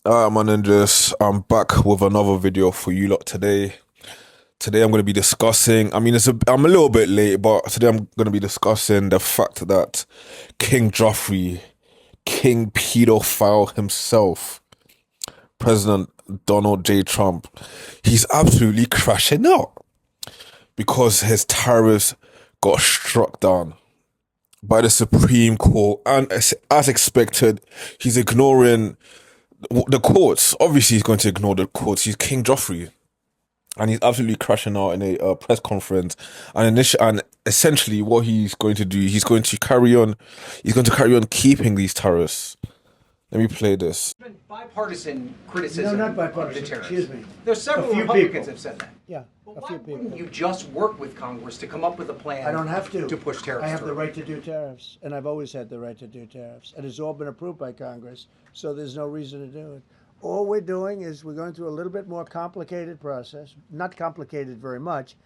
Alright, man, and just I'm back with another video for you lot today. Today I'm going to be discussing. I'm a little bit late, but today I'm going to be discussing the fact that King Joffrey, King pedophile himself, President Donald J. Trump, he's absolutely crashing out because his tariffs got struck down by the Supreme Court, and as expected, he's ignoring the courts. Obviously, he's going to ignore the courts. He's King Joffrey, and he's absolutely crashing out in a press conference. And essentially, what he's going to do, he's going to carry on. He's going to carry on keeping these tariffs. Let me play this. There's been bipartisan criticism No, not bipartisan. of the tariffs. Excuse me. There's several A few Republicans people. have said that. Yeah, But a why few people. wouldn't you just work with Congress to come up with a plan? I don't have to. To push tariffs. I have through? the right to do tariffs, and I've always had the right to do tariffs, and it's all been approved by Congress, so there's no reason to do it. All we're doing is we're going through a little bit more complicated process, not complicated very much,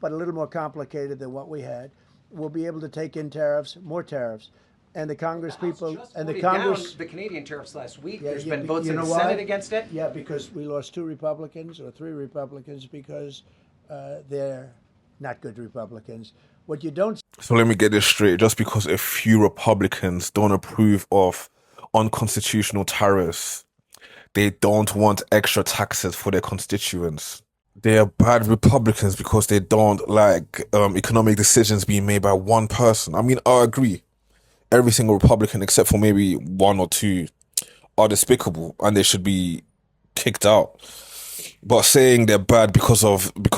but a little more complicated than what we had. We'll be able to take in tariffs, more tariffs, and the Congress The House people just and the voted Congress. down the Canadian tariffs last week. Yeah, There's yeah, been votes you in the know why? Senate against it. Yeah, because we lost 2 Republicans or 3 Republicans because they're not good Republicans. What you don't So let me get this straight. Just because a few Republicans don't approve of unconstitutional tariffs, they don't want extra taxes for their constituents. They are bad Republicans because they don't like economic decisions being made by one person. I mean, I agree. Every single Republican, except for maybe one or two, are despicable and they should be kicked out. But saying they're bad because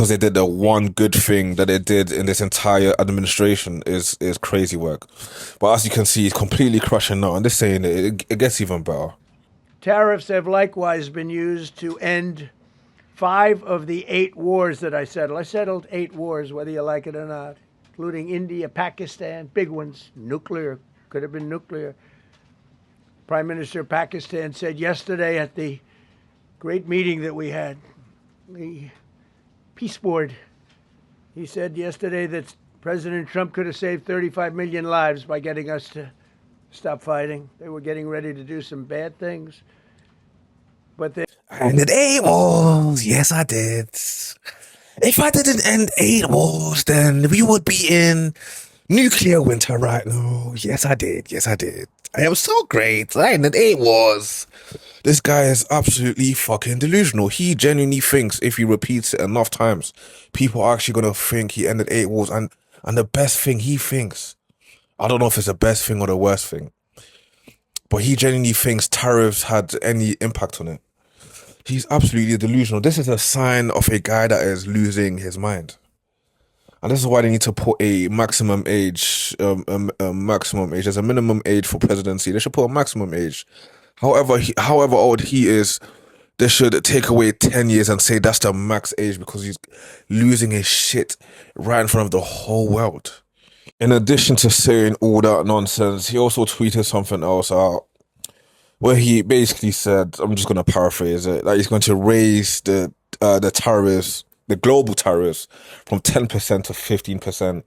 they did the one good thing that they did in this entire administration is crazy work. But as you can see, it's completely crushing now, and they're saying it gets even better. Tariffs have likewise been used to end 5 of the 8 wars that I settled. I settled 8 wars, whether you like it or not, including India, Pakistan, big ones, nuclear, could have been nuclear. Prime Minister of Pakistan said yesterday at the great meeting that we had, the Peace Board, he said yesterday that President Trump could have saved 35 million lives by getting us to stop fighting. They were getting ready to do some bad things. But they And it 8 wars, yes I did. If I didn't end 8 wars, then we would be in nuclear winter right now. Yes I did, yes I did. I am so great. I ended 8 wars. This guy is absolutely fucking delusional. He genuinely thinks if he repeats it enough times, people are actually gonna think he ended 8 wars. And the best thing he thinks, I don't know if it's the best thing or the worst thing, but he genuinely thinks tariffs had any impact on it. He's absolutely delusional. This is a sign of a guy that is losing his mind. And this is why they need to put a maximum age, maximum age. There's a minimum age for presidency. They should put a maximum age. However old he is, they should take away 10 years and say that's the max age because he's losing his shit right in front of the whole world. In addition to saying all that nonsense, he also tweeted something else out where he basically said, I'm just going to paraphrase it, that he's going to raise the tariffs, the global tariffs, from 10% to 15%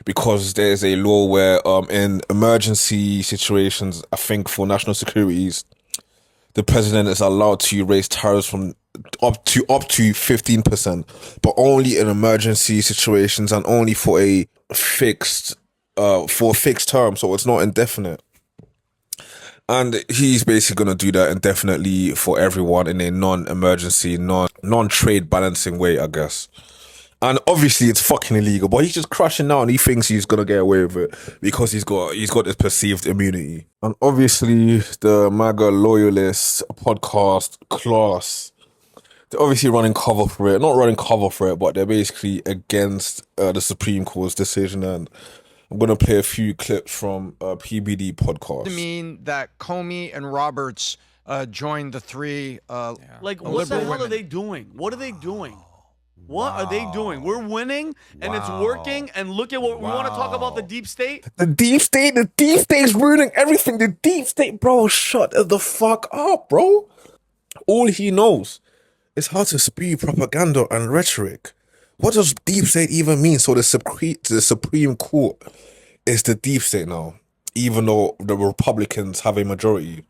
because there's a law where in emergency situations, I think for national securities, the president is allowed to raise tariffs from up to 15%, but only in emergency situations and only for a fixed term, so it's not indefinite. And he's basically going to do that indefinitely for everyone in a non-emergency, non-trade balancing way, I guess. And obviously it's fucking illegal, but he's just crushing out and he thinks he's going to get away with it because he's got this perceived immunity. And obviously the MAGA loyalist podcast class, they're obviously running cover for it. Not running cover for it, but they're basically against the Supreme Court's decision. And I'm going to play a few clips from PBD podcast. To mean that Comey and Roberts joined the 3 Like, what the liberal hell are women. they doing? What are they doing? What are they doing? We're winning, and it's working, and look at what we want to talk about the deep state. The deep state's ruining everything. The deep state, bro, shut the fuck up, bro. All he knows is how to spew propaganda and rhetoric. What does deep state even mean? So the Supreme Court is the deep state now, even though the Republicans have a majority.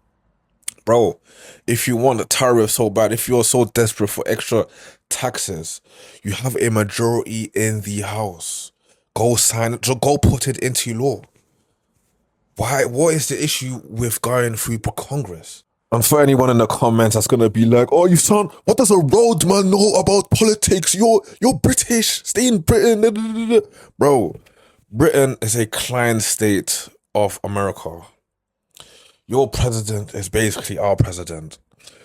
Bro, if you want the tariff so bad, if you're so desperate for extra taxes, you have a majority in the House. Go sign it, go put it into law. Why? What is the issue with going through Congress? And for anyone in the comments that's gonna be like, "Oh, you sound. What does a roadman know about politics? You're British. Stay in Britain, bro. Britain is a client state of America. Your president is basically our president.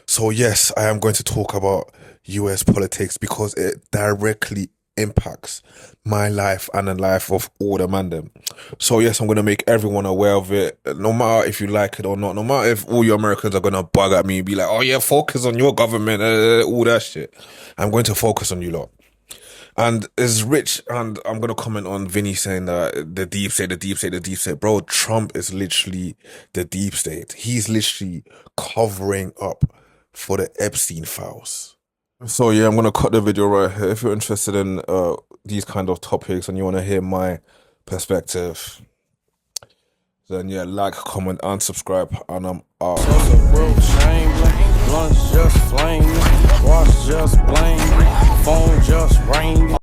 So yes, I am going to talk about US politics because it directly impacts my life and the life of all the mandem. So yes, I'm going to make everyone aware of it, no matter if you like it or not, no matter if all you Americans are going to bug at me and be like, "Oh yeah, focus on your government, all that shit." I'm going to focus on you lot. And it's rich, and I'm going to comment on Vinny saying that the deep state. Bro, Trump is literally the deep state. He's literally covering up for the Epstein files. So yeah, I'm going to cut the video right here. If you're interested in these kind of topics and you want to hear my perspective, then yeah, like, comment, and subscribe, and I'm out. Just